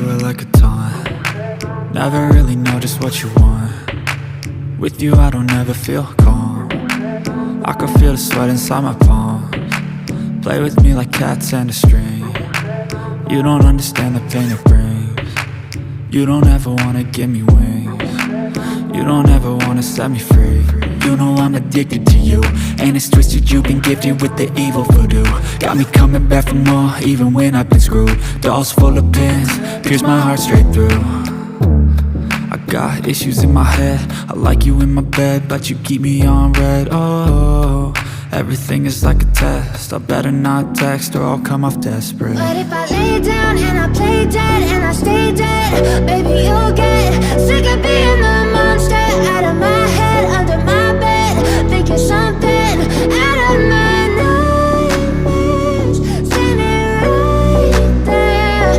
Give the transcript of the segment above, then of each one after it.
you are like a taunt. Never really know just what you want. With you I don't ever feel calm. I can feel the sweat inside my palms. Play with me like cats and a string. You don't understand the pain it brings. You don't ever wanna give me wings. You don't ever wanna set me free. You know I'm addicted to you, and it's twisted, you've been gifted with the evil voodoo. Got me coming back for more, even when I've been screwed. Dolls full of pins, pierce my heart straight through. I got issues in my head, I like you in my bed, but you keep me on red. Oh, everything is like a test, I better not text or I'll come off desperate. But if I lay down and I play dead and I stay dead, baby you'll get sick of being the monster out of my head, under my bed, thinking something out of my nightmares, standing right there.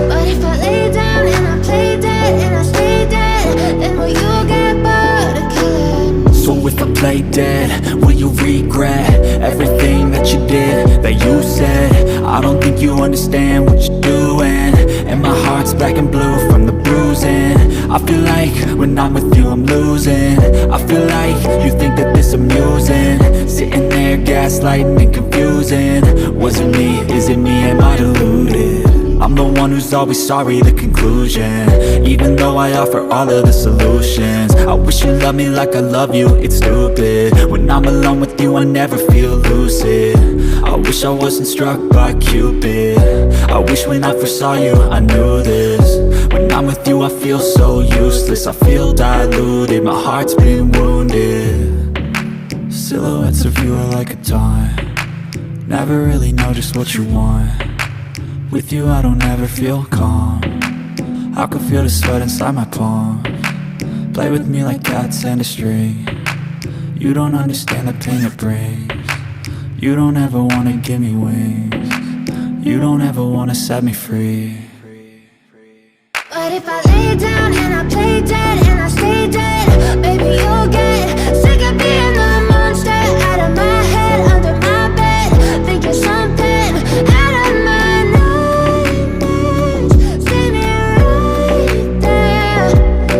But if I lay down and I play dead and I stay dead, then will you get bored of killing me? So if I play dead, will you regret everything that you did, that you said? I don't think you understand what you're doing, and my heart's black and blue from the bruising. I feel like when I'm with you I'm losing. I feel like you think that this amusing, sitting there gaslighting and confusing. Was it me? Is it me? Am I deluded? I'm the one who's always sorry, the conclusion, even though I offer all of the solutions. I wish you loved me like I love you, it's stupid. When I'm alone with you I never feel lucid. I wish I wasn't struck by Cupid. I wish when I first saw you I knew this. When I'm with you I feel so useless, I feel diluted, my heart's been wounded. Silhouettes of you are like a taunt. Never really know just what you want. With you I don't ever feel calm. I can feel the sweat inside my palms. Play with me like cats and a string. You don't understand the pain it brings. You don't ever wanna give me wings. You don't ever wanna set me free. But if I lay down and I play dead and I stay dead, baby you'll get sick of being the monster out of my head, under my bed, thinking something out of my nightmares, standing right there.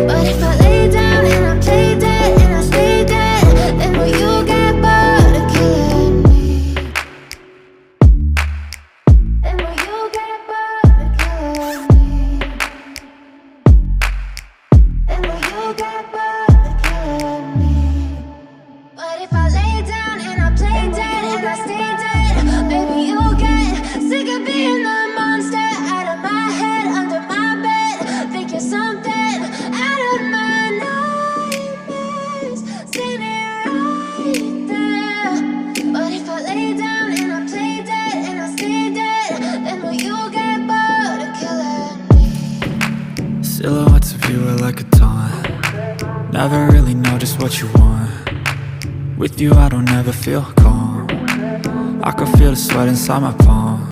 But if I lay down and I play dead and I stay dead, then will you get bored of killing me? Then will you get bored of killing me? And will you get bored of killing me? But if I lay down and I play dead and I stay dead, baby you'll get sick of being the monster out of my head, under my bed, thinking something out of my nightmares, standing right there. But if I lay down and I play dead and I stay dead, then will you get bored of killing me? Silhouettes of you are like a taunt. Never really know just what you want. With you I don't ever feel calm. I can feel the sweat inside my palms.